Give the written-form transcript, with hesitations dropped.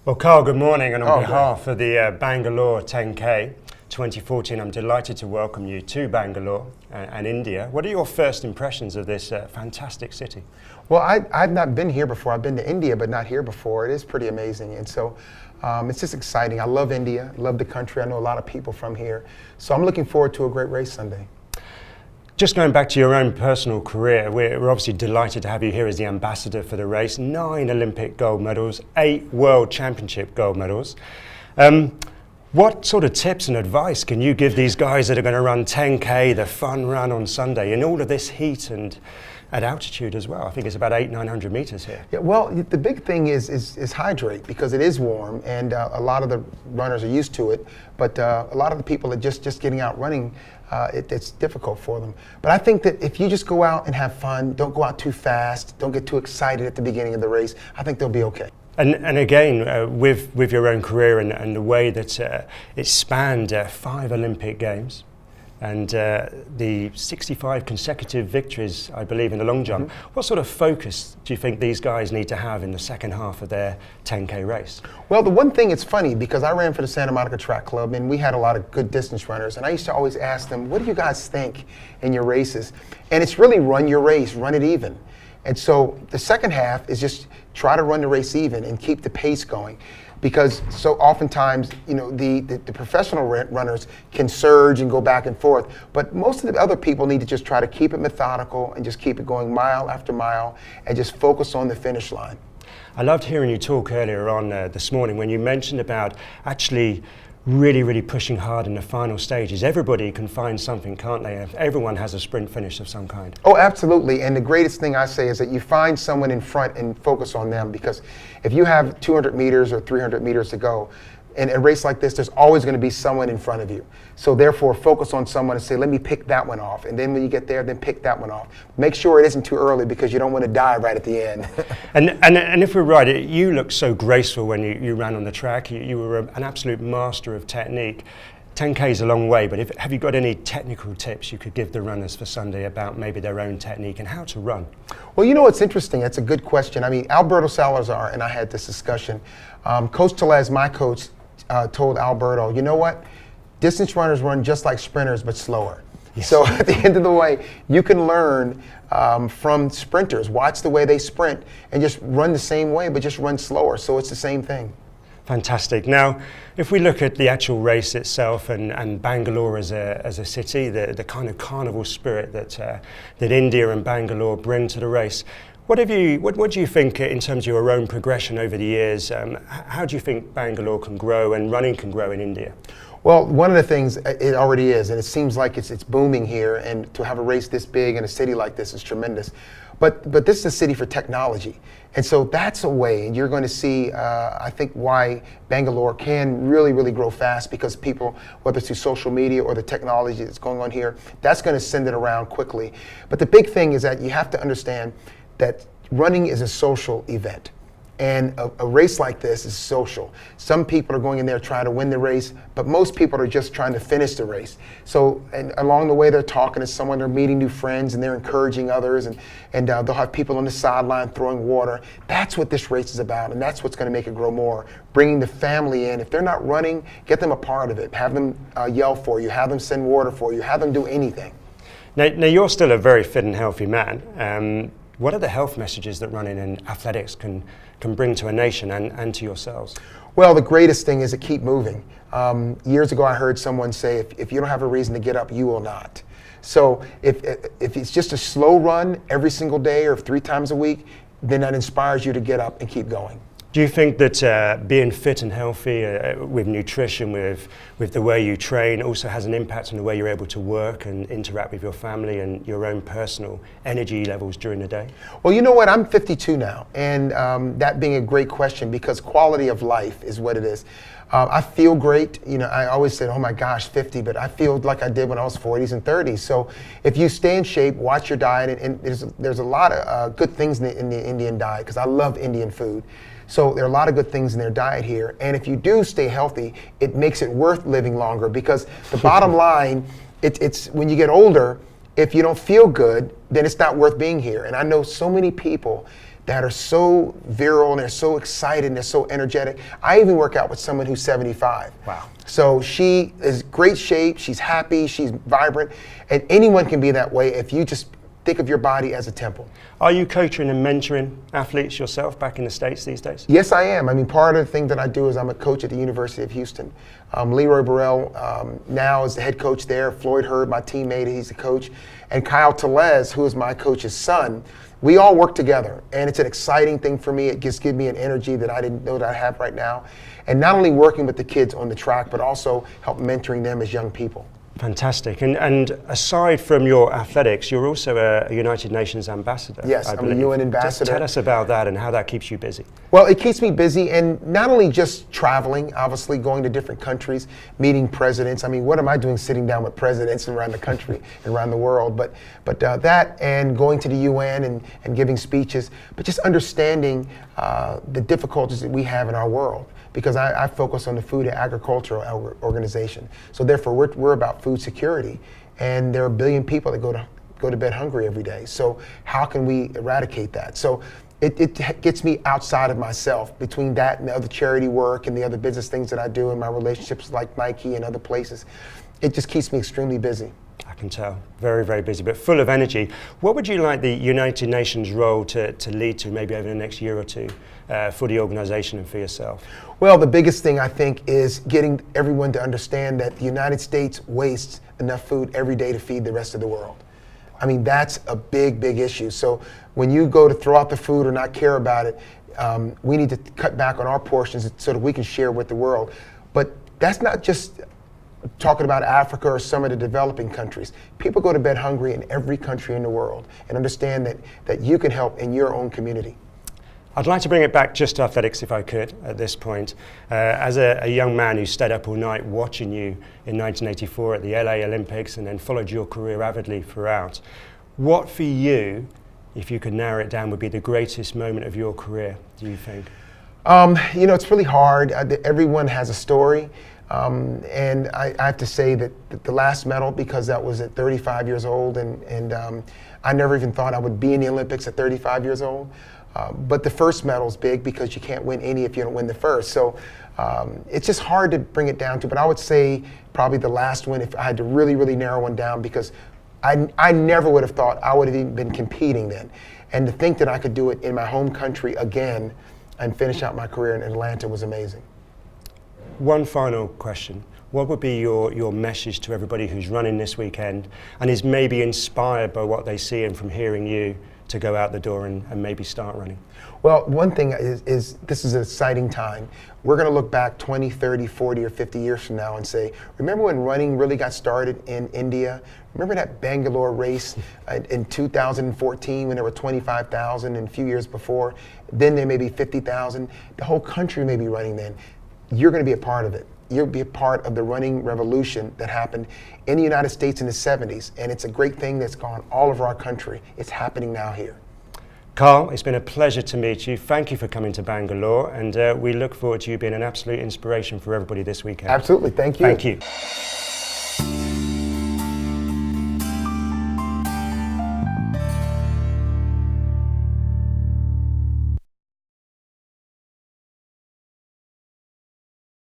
Well, Carl, good morning, and on Great. behalf of the Bangalore 10K 2014, I'm delighted to welcome you to Bangalore and India. What are your first impressions of this fantastic city? Well, I've not been here before. I've been to India, but not here before. It is pretty amazing, and so it's just exciting. I love India, love the country. I know a lot of people from here, so I'm looking forward to a great race Sunday. Just going back to your own personal career, we're obviously delighted to have you here as the ambassador for the race. 9 Olympic gold medals, 8 World Championship gold medals. What sort of tips and advice can you give these guys that are going to run 10K, the fun run on Sunday, in all of this heat and at altitude as well? I think it's about 800-900 meters here. Yeah, well, the big thing is hydrate, because it is warm, and a lot of the runners are used to it. But a lot of the people that just getting out running, it's difficult for them. But I think that if you just go out and have fun, don't go out too fast, don't get too excited at the beginning of the race, I think they'll be okay. And again, with your own career and the way that it spanned 5 Olympic Games and the 65 consecutive victories, I believe, in the long jump, what sort of focus do you think these guys need to have in the second half of their 10K race? Well, the one thing, it's funny, because I ran for the Santa Monica Track Club, and we had a lot of good distance runners, and I used to always ask them, what do you guys think in your races? And it's really run your race, run it even. And so the second half is just try to run the race even and keep the pace going. Because so oftentimes, you know, the professional runners can surge and go back and forth, but most of the other people need to just try to keep it methodical and just keep it going mile after mile and just focus on the finish line. I loved hearing you talk earlier on this morning when you mentioned about actually really pushing hard in the final stages. Everybody can find something, can't they? Everyone has a sprint finish of some kind. Oh, absolutely. And the greatest thing I say is that you find someone in front and focus on them, because if you have 200 meters or 300 meters to go, in a race like this, there's always going to be someone in front of you. So therefore, focus on someone and say, let me pick that one off. And then when you get there, then pick that one off. Make sure it isn't too early, because you don't want to die right at the end. and if we're right, you looked so graceful when you ran on the track. You were an absolute master of technique. 10K is a long way, but have you got any technical tips you could give the runners for Sunday about maybe their own technique and how to run? Well, you know what's interesting? That's a good question. I mean, Alberto Salazar and I had this discussion. Coach Tellez, my coach, told Alberto, you know what? Distance runners run just like sprinters, but slower. Yes. So at the end of the way, you can learn from sprinters. Watch the way they sprint and just run the same way, but just run slower. So it's the same thing. Fantastic. Now, if we look at the actual race itself and Bangalore as a city, the kind of carnival spirit that India and Bangalore bring to the race, what do you think in terms of your own progression over the years? How do you think Bangalore can grow and running can grow in India? Well, one of the things, it already is, and it seems like it's booming here, and to have a race this big in a city like this is tremendous. But this is a city for technology, and so that's a way, and you're going to see, I think, why Bangalore can really grow fast, because people, whether it's through social media or the technology that's going on here, that's going to send it around quickly. But the big thing is that you have to understand that running is a social event. And a race like this is social. Some people are going in there trying to win the race, but most people are just trying to finish the race. So, and along the way, they're talking to someone, they're meeting new friends, and they're encouraging others, and they'll have people on the sideline throwing water. That's what this race is about, and that's what's going to make it grow more. Bringing the family in. If they're not running, get them a part of it. Have them yell for you, have them send water for you, have them do anything. Now you're still a very fit and healthy man. What are the health messages that running and athletics can bring to a nation and to yourselves? Well, the greatest thing is to keep moving. Years ago, I heard someone say, if you don't have a reason to get up, you will not. So if it's just a slow run every single day or 3 times a week, then that inspires you to get up and keep going. Do you think that being fit and healthy with nutrition, with the way you train, also has an impact on the way you're able to work and interact with your family and your own personal energy levels during the day? Well, you know what? I'm 52 now, and that being a great question, because quality of life is what it is. I feel great. You know, I always said, oh my gosh, 50, but I feel like I did when I was 40s and 30s. So if you stay in shape, watch your diet, and there's a lot of good things in the Indian diet, because I love Indian food. So there are a lot of good things in their diet here. And if you do stay healthy, it makes it worth living longer, because the bottom line, it's when you get older, if you don't feel good, then it's not worth being here. And I know so many people that are so virile and they're so excited and they're so energetic. I even work out with someone who's 75. Wow. So she is great shape, she's happy, she's vibrant, and anyone can be that way if you just think of your body as a temple. Are you coaching and mentoring athletes yourself back in the States these days? Yes, I am. I mean, part of the thing that I do is I'm a coach at the University of Houston. Leroy Burrell now is the head coach there. Floyd Hurd, my teammate, he's the coach. And Kyle Tellez, who is my coach's son, we all work together. And it's an exciting thing for me. It just gives me an energy that I didn't know that I have right now. And not only working with the kids on the track, but also help mentoring them as young people. Fantastic. And aside from your athletics, you're also a United Nations ambassador. Yes, I'm a UN ambassador. Just tell us about that and how that keeps you busy. Well, it keeps me busy, and not only just traveling, obviously going to different countries, meeting presidents. I mean, what am I doing sitting down with presidents around the country and around the world? But that and going to the UN and giving speeches, but just understanding the difficulties that we have in our world. Because I focus on the Food and Agricultural Organization. So therefore, we're about food security. And there are 1 billion people that go to bed hungry every day. So how can we eradicate that? So it gets me outside of myself, between that and the other charity work and the other business things that I do and my relationships like Nike and other places. It just keeps me extremely busy. I can tell. Very, very busy, but full of energy. What would you like the United Nations role to lead to maybe over the next year or two for the organization and for yourself? Well, the biggest thing I think is getting everyone to understand that the United States wastes enough food every day to feed the rest of the world. I mean, that's a big, big issue. So when you go to throw out the food or not care about it, we need to cut back on our portions so that we can share with the world. But that's not just talking about Africa or some of the developing countries. People go to bed hungry in every country in the world, and understand that you can help in your own community. I'd like to bring it back just to athletics if I could at this point. As a young man who stayed up all night watching you in 1984 at the LA Olympics and then followed your career avidly throughout, what for you, if you could narrow it down, would be the greatest moment of your career, do you think? You know, it's really hard. Everyone has a story. And I have to say that the last medal, because that was at 35 years old, and I never even thought I would be in the Olympics at 35 years old. But the first medal's big because you can't win any if you don't win the first. So it's just hard to bring it down to, but I would say probably the last one if I had to really, really narrow one down, because I never would have thought I would have even been competing then. And to think that I could do it in my home country again and finish out my career in Atlanta was amazing. One final question. What would be your message to everybody who's running this weekend and is maybe inspired by what they see and from hearing you to go out the door and maybe start running? Well, one thing is this is an exciting time. We're going to look back 20, 30, 40, or 50 years from now and say, remember when running really got started in India? Remember that Bangalore race in 2014 when there were 25,000 and a few years before? Then there may be 50,000. The whole country may be running then. You're going to be a part of it. You'll be a part of the running revolution that happened in the United States in the 70s. And it's a great thing that's gone all over our country. It's happening now here. Carl, it's been a pleasure to meet you. Thank you for coming to Bangalore. And we look forward to you being an absolute inspiration for everybody this weekend. Absolutely. Thank you. Thank you.